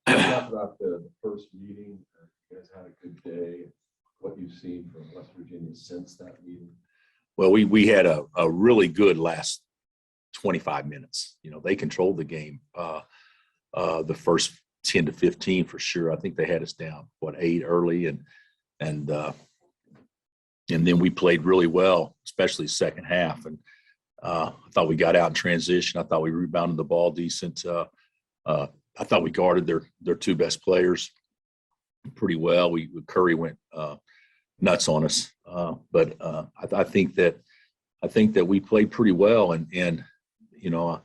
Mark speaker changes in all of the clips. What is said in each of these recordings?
Speaker 1: Talk about the first meeting. You guys had a good day. What you've seen from West Virginia since that meeting?
Speaker 2: Well, we had a really good last 25 minutes. You know, they controlled the game. The first 10 to 15 for sure. I think they had us down 8 early, and then we played really well, especially second half. And I thought we got out in transition. I thought we rebounded the ball decent. I thought we guarded their two best players pretty well. Curry went nuts on us, but I think that we played pretty well. And you know,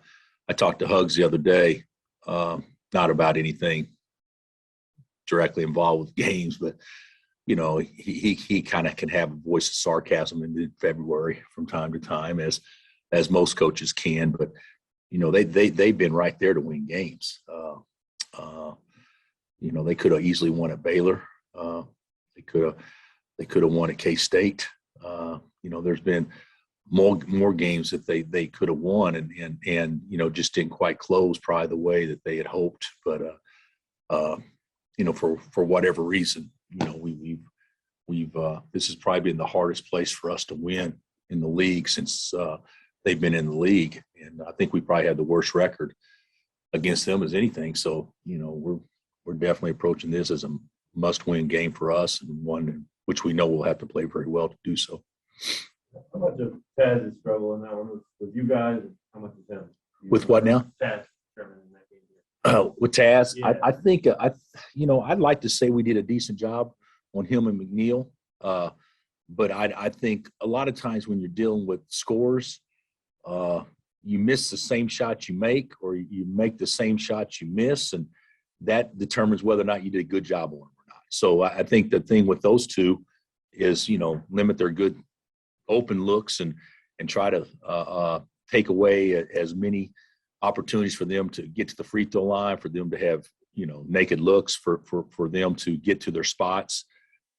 Speaker 2: I talked to Hugs the other day, not about anything directly involved with games, but you know, he kind of can have a voice of sarcasm in mid-February from time to time, as most coaches can. But you know, they've been right there to win games. You know, they could have easily won at Baylor. They could have won at K-State. You know, there's been more games that they could have won, and you know, just didn't quite close probably the way that they had hoped. But you know, for whatever reason, you know, we've this has probably been the hardest place for us to win in the league since they've been in the league, and I think we probably had the worst record against them as anything. So you know, we're definitely approaching this as a must-win game for us, and one in which we know we'll have to play very well to do so.
Speaker 1: How much of Taz's struggle in that one with you guys? And how much is him?
Speaker 2: With what now?
Speaker 1: Taz determined in that game.
Speaker 2: With Taz,
Speaker 1: Yeah.
Speaker 2: I think you know, I'd like to say we did a decent job on him and McNeil, but I think a lot of times when you're dealing with scores, you miss the same shot you make, or you make the same shot you miss, and that determines whether or not you did a good job on them or not. So I think the thing with those two is, you know, limit their good open looks and try to take away as many opportunities for them to get to the free throw line, for them to have, you know, naked looks, for them to get to their spots.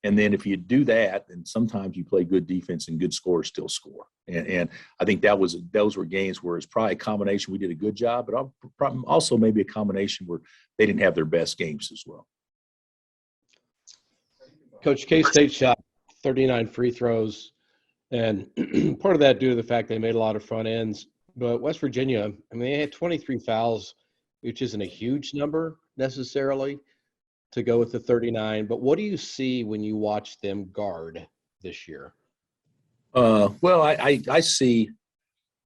Speaker 2: And then if you do that, then sometimes you play good defense and good scorers still score. And I think those were games where it's probably a combination. We did a good job, but also maybe a combination where they didn't have their best games as well.
Speaker 3: Coach, K-State shot 39 free throws, and part of that due to the fact they made a lot of front ends. But West Virginia, I mean, they had 23 fouls, which isn't a huge number necessarily to go with the 39. But what do you see when you watch them guard this year?
Speaker 2: Well, I see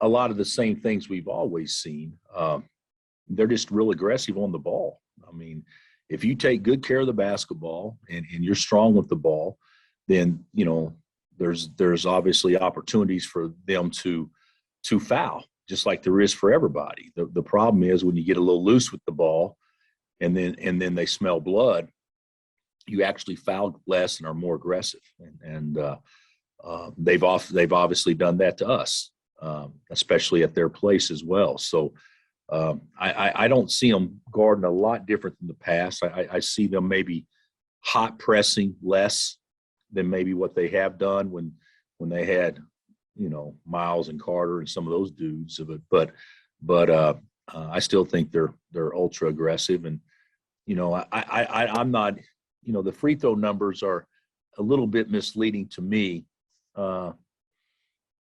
Speaker 2: a lot of the same things we've always seen. They're just real aggressive on the ball. I mean, if you take good care of the basketball and you're strong with the ball, then, you know, there's obviously opportunities for them to foul, just like there is for everybody. The problem is when you get a little loose with the ball and then they smell blood, you actually foul less and are more aggressive. And they've obviously done that to us, especially at their place as well. So I don't see them guarding a lot different than the past. I see them maybe hot pressing less than maybe what they have done when they had, you know, Miles and Carter and some of those dudes. But I still think they're ultra aggressive. And you know, I'm not, you know, the free throw numbers are a little bit misleading to me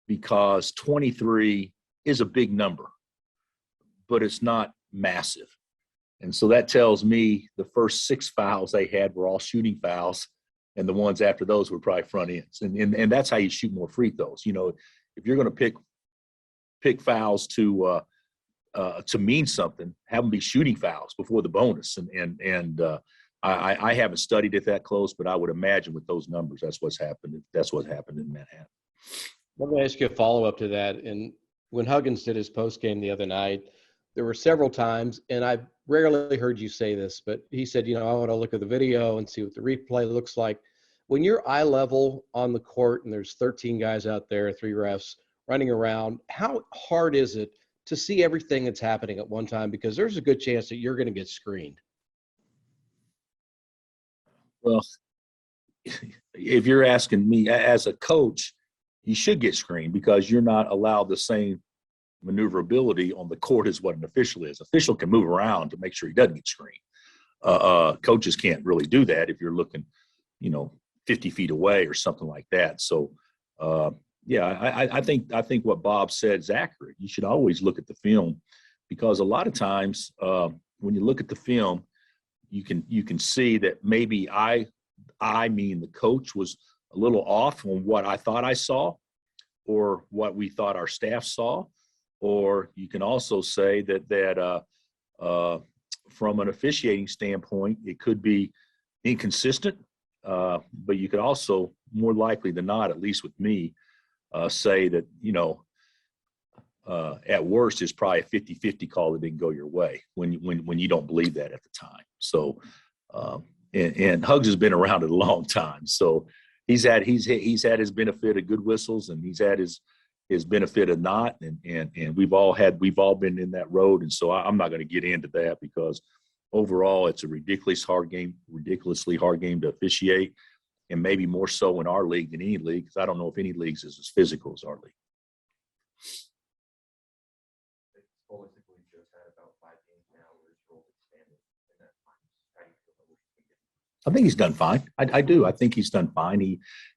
Speaker 2: because 23 is a big number, but it's not massive. And so that tells me the first 6 fouls they had were all shooting fouls, and the ones after those were probably front ends. And that's how you shoot more free throws. You know, if you're going to pick fouls to mean something, have them be shooting fouls before the bonus. And I haven't studied it that close, but I would imagine with those numbers, that's what's happened. That's what happened in Manhattan.
Speaker 3: Let me ask you a follow-up to that. And when Huggins did his postgame the other night, there were several times, and I've rarely heard you say this, but he said, you know, I want to look at the video and see what the replay looks like. When you're eye level on the court and there's 13 guys out there, 3 refs running around, how hard is it to see everything that's happening at one time? Because there's a good chance that you're going to get screened.
Speaker 2: Well, if you're asking me as a coach, you should get screened because you're not allowed the same maneuverability on the court as what an official is. Official can move around to make sure he doesn't get screened. Coaches can't really do that if you're looking, 50 feet away or something like that. So, I think what Bob said is accurate. You should always look at the film, because a lot of times when you look at the film, you can see that maybe I mean the coach was a little off on what I thought I saw, or what we thought our staff saw, or you can also say that from an officiating standpoint, it could be inconsistent, but you could also, more likely than not, at least with me, say that, at worst is probably a 50-50 call that didn't go your way when you don't believe that at the time. So, and Hugs has been around it a long time. So he's had his benefit of good whistles, and he's had his benefit of not. And we've all been in that road. And so I'm not going to get into that, because overall it's a ridiculously hard game to officiate. And maybe more so in our league than any league, because I don't know if any leagues is as physical as our league.
Speaker 1: Holistically, just had about 5 games now where his role expanded in that time. How do you feel about what you think?
Speaker 2: I think he's done fine. I do. I think he's done fine.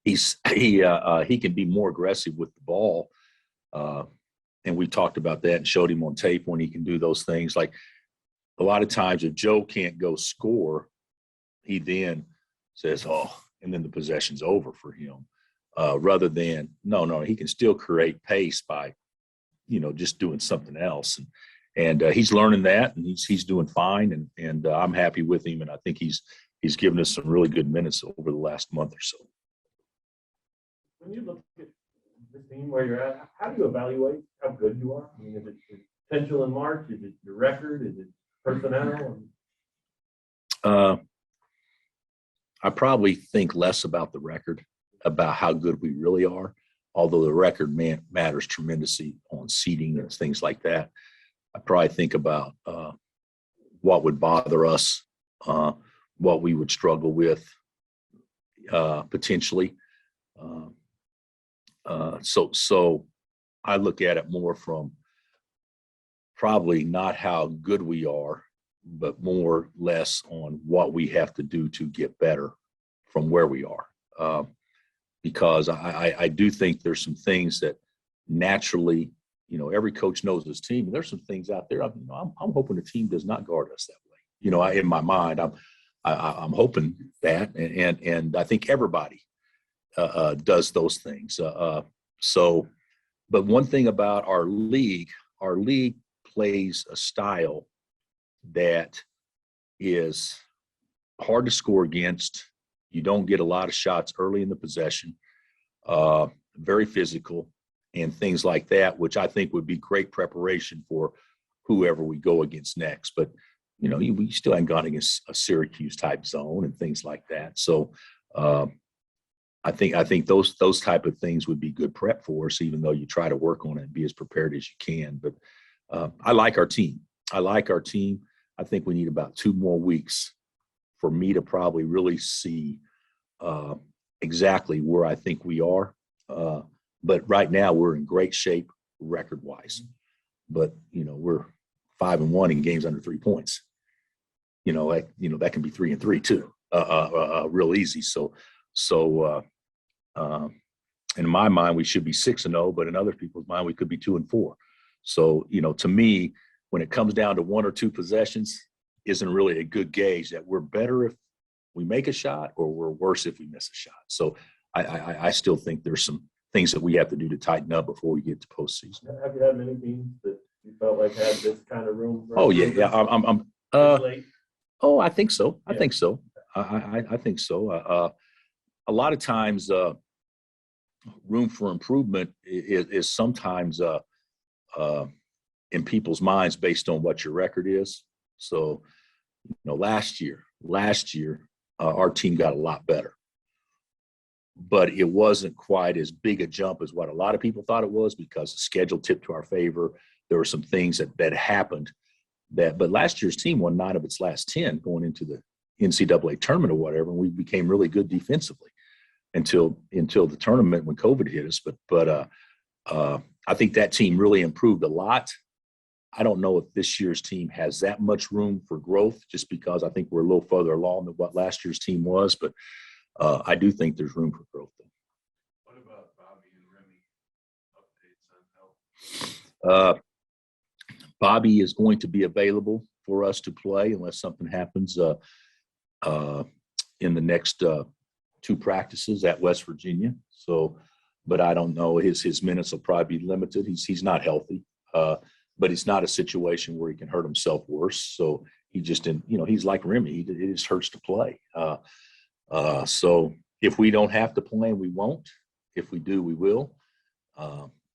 Speaker 2: He can be more aggressive with the ball, and we talked about that and showed him on tape when he can do those things. Like a lot of times, if Joe can't go score, he then says, "Oh," and then the possession's over for him. Rather than no, he can still create pace by, just doing something else. And he's learning that, and he's doing fine. And I'm happy with him, and I think he's given us some really good minutes over the last month or so.
Speaker 4: When you look at the team where you're at, how do you evaluate how good you are? I mean, is it potential in March? Is it your record? Is it personnel?
Speaker 2: I probably think less about the record, about how good we really are, although the record matters tremendously on seeding and things like that. I probably think about what would bother us, what we would struggle with potentially. So I look at it more from probably not how good we are, but more or less on what we have to do to get better from where we are. Because I do think there's some things that naturally, every coach knows his team. And there's some things out there. I'm hoping the team does not guard us that way. In my mind, I'm hoping that, and I think everybody does those things. But one thing about our league plays a style that is hard to score against. You don't get a lot of shots early in the possession, very physical, and things like that, which I think would be great preparation for whoever we go against next. But, we still haven't gone against a Syracuse type zone and things like that. So I think those type of things would be good prep for us, even though you try to work on it and be as prepared as you can. But I like our team. I think we need about 2 more weeks for me to probably really see exactly where I think we are. But right now we're in great shape record-wise. But, we're 5-1 in games under 3 points. That can be 3-3 too, real easy. So in my mind, we should be 6-0, but in other people's mind, we could be 2-4. So, to me, when it comes down to 1 or 2 possessions, isn't really a good gauge that we're better if we make a shot or we're worse if we miss a shot. So I still think there's some things that we have to do to tighten up before we get to postseason.
Speaker 4: Have you had many teams that you felt like had this kind of room?
Speaker 2: Oh yeah. I think so. I
Speaker 4: Yeah.
Speaker 2: think so. I think so. A lot of times, room for improvement is sometimes in people's minds based on what your record is. So, last year, our team got a lot better, but it wasn't quite as big a jump as what a lot of people thought it was, because the schedule tipped to our favor. There were some things that happened but last year's team won 9 of its last 10 going into the NCAA tournament or whatever. And we became really good defensively until the tournament when COVID hit us. But I think that team really improved a lot. I don't know if this year's team has that much room for growth, just because I think we're a little further along than what last year's team was. But I do think there's room for growth.
Speaker 1: What about Bobby and Remy? Updates on health?
Speaker 2: Bobby is going to be available for us to play unless something happens in the next 2 practices at West Virginia. So, but I don't know. His minutes will probably be limited. He's not healthy, but it's not a situation where he can hurt himself worse. So he just didn't. He's like Remy. It just hurts to play. So if we don't have to play, we won't. If we do, we will.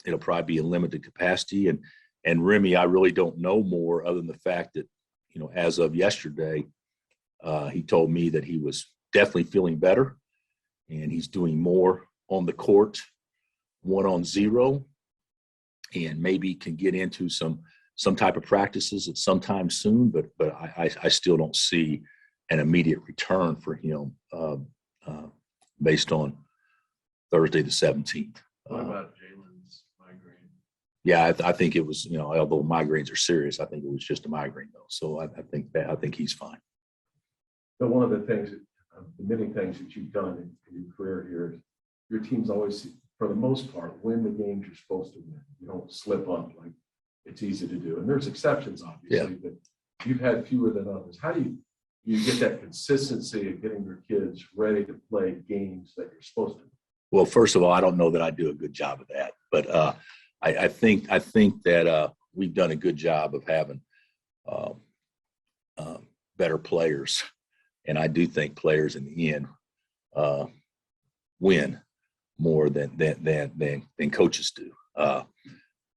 Speaker 2: It'll probably be a limited capacity. And Remy, I really don't know more other than the fact that, as of yesterday, he told me that he was definitely feeling better, and he's doing more on the court, 1-on-0, and maybe can get into some type of practices at some time soon. But I still don't see an immediate return for him based on Thursday the 17th.
Speaker 1: What about Jalen's migraine?
Speaker 2: Yeah, I think it was, although migraines are serious, I think it was just a migraine though. So I think he's fine.
Speaker 1: But one of the things, the many things that you've done in your career here, is your teams always, for the most part, win the games you're supposed to win. You don't slip up like it's easy to do. And there's exceptions, obviously, but you've had fewer than others. How do you get that consistency of getting your kids ready to play games that you're supposed to?
Speaker 2: Well, first of all, I don't know that I do a good job of that, but I think that we've done a good job of having better players, and I do think players in the end win more than coaches do,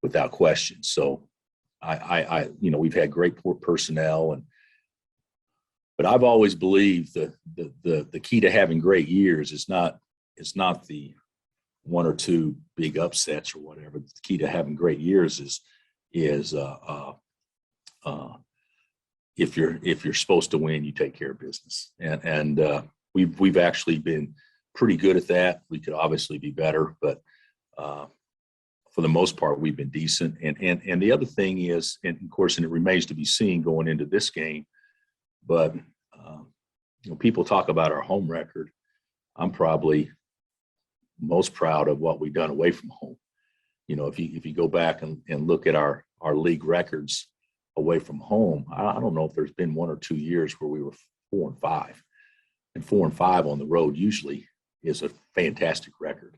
Speaker 2: without question. So we've had great personnel, but I've always believed the key to having great years is not the 1 or 2 big upsets or whatever. The key to having great years is if you're supposed to win, you take care of business. And we've actually been pretty good at that. We could obviously be better, but for the most part, we've been decent. And the other thing is, and of course, and it remains to be seen going into this game, but people talk about our home record. I'm probably most proud of what we've done away from home. If you go back and look at our league records away from home, I don't know if there's been 1 or 2 years where we were 4-5, and 4-5 on the road usually is a fantastic record.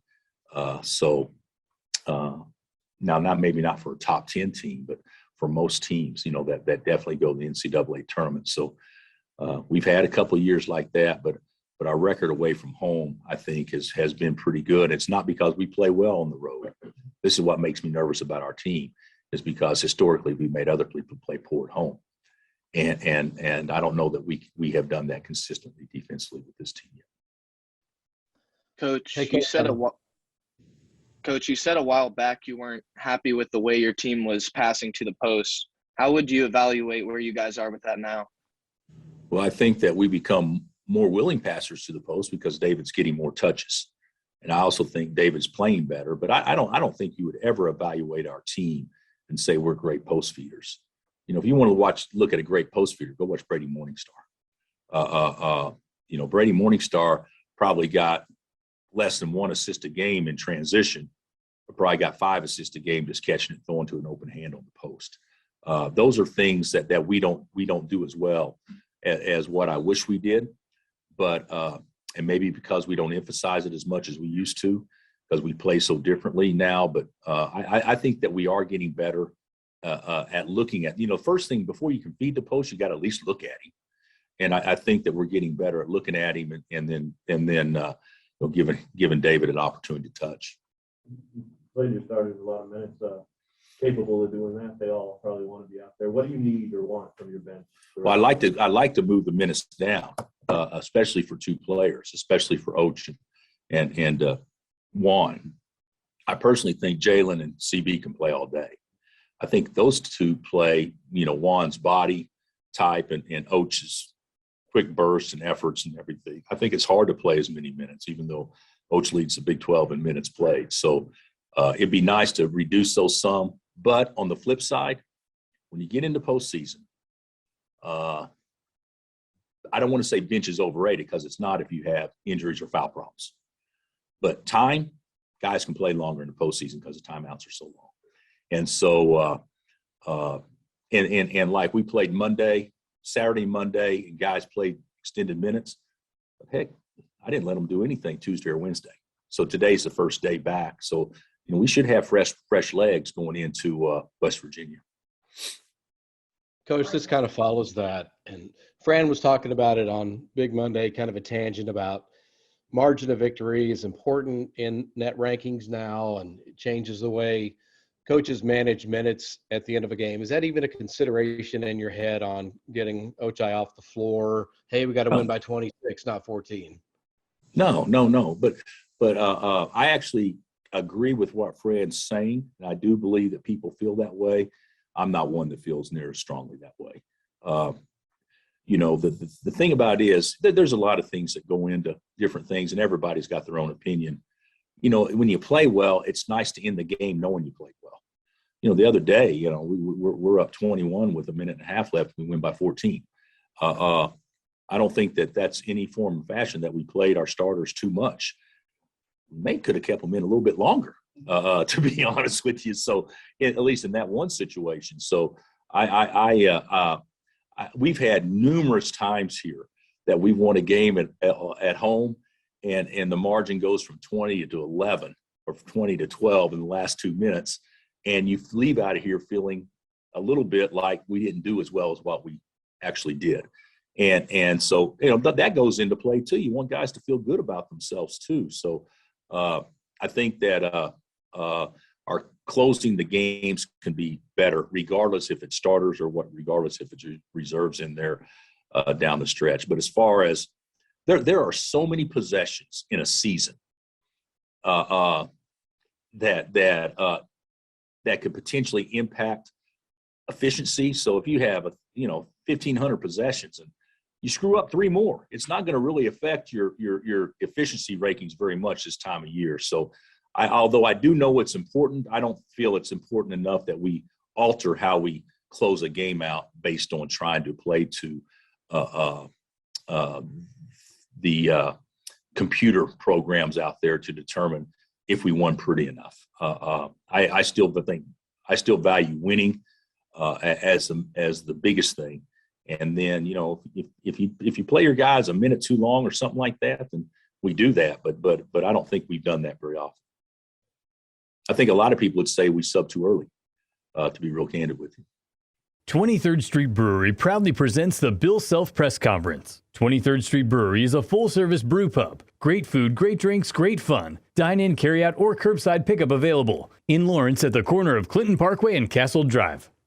Speaker 2: Now maybe not for a top 10 team, but for most teams, that definitely go to the NCAA tournament. So we've had a couple of years like that, but our record away from home, I think, has been pretty good. It's not because we play well on the road. This is what makes me nervous about our team, is because historically we made other people play poor at home. And I don't know that we have done that consistently defensively with this team yet.
Speaker 5: Coach, you said a while back you weren't happy with the way your team was passing to the post. How would you evaluate where you guys are with that now?
Speaker 2: Well, I think that we become more willing passers to the post because David's getting more touches. And I also think David's playing better, but I don't think you would ever evaluate our team and say we're great post feeders. If you want to look at a great post feeder, go watch Brady Morningstar. Brady Morningstar probably got less than 1 assist a game in transition, but probably got 5 assists a game just catching it, throwing to an open hand on the post. Those are things that we don't do as well as what I wish we did. But and maybe because we don't emphasize it as much as we used to, because we play so differently now. But I think that we are getting better at looking at, first thing before you can feed the post, you got to at least look at him. And I think that we're getting better at looking at him and then giving David an opportunity to touch.
Speaker 4: Players started a lot of minutes, capable of doing that. They all probably want to be out there. What do you need or want from your bench?
Speaker 2: Well, I like to move the minutes down, especially for 2 players, especially for Oach and Juan. I personally think Jalen and CB can play all day. I think those 2 play, Juan's body type and Oach's quick bursts and efforts and everything. I think it's hard to play as many minutes, even though Oach leads the Big 12 in minutes played. So it'd be nice to reduce those some. But on the flip side, when you get into postseason, I don't want to say bench is overrated because it's not if you have injuries or foul problems. But time, guys can play longer in the postseason because the timeouts are so long. And so, and like we played Saturday, Monday, and guys played extended minutes. But heck, I didn't let them do anything Tuesday or Wednesday. So today's the first day back. So, we should have fresh legs going into West Virginia.
Speaker 3: Coach, this kind of follows that. And Fran was talking about it on Big Monday, kind of a tangent about margin of victory is important in net rankings now, and it changes the way coaches manage minutes at the end of a game. Is that even a consideration in your head on getting Ochai off the floor? Hey, we got to win by 26, not 14.
Speaker 2: No. But I actually agree with what Fred's saying. And I do believe that people feel that way. I'm not one that feels near as strongly that way. The thing about it is that there's a lot of things that go into different things, and everybody's got their own opinion. When you play well, it's nice to end the game knowing you played well. The other day, we're up 21 with a minute and a half left. We win by 14. I don't think that that's any form of fashion that we played our starters too much. May could have kept them in a little bit longer, to be honest with you. So at least in that one situation. So we've had numerous times here that we've won a game at home, and the margin goes from 20 to 11 or 20 to 12 in the last 2 minutes, and you leave out of here feeling a little bit like we didn't do as well as what we actually did. And so that goes into play too. You want guys to feel good about themselves too. So I think that our closing the games can be better, regardless if it's starters or regardless if it's reserves in there down the stretch. But as far as there are so many possessions in a season that could potentially impact efficiency. So if you have 1,500 possessions and you screw up 3 more, it's not going to really affect your efficiency rankings very much this time of year. So although I do know it's important, I don't feel it's important enough that we alter how we close a game out based on trying to play to the computer programs out there to determine if we won pretty enough. I still value winning as the biggest thing. And then, if you play your guys a minute too long or something like that, then we do that. But I don't think we've done that very often. I think a lot of people would say we sub too early, to be real candid with you.
Speaker 6: 23rd Street Brewery proudly presents the Bill Self Press Conference. 23rd Street Brewery is a full-service brew pub. Great food, great drinks, great fun. Dine-in, carry-out, or curbside pickup available. In Lawrence at the corner of Clinton Parkway and Castle Drive.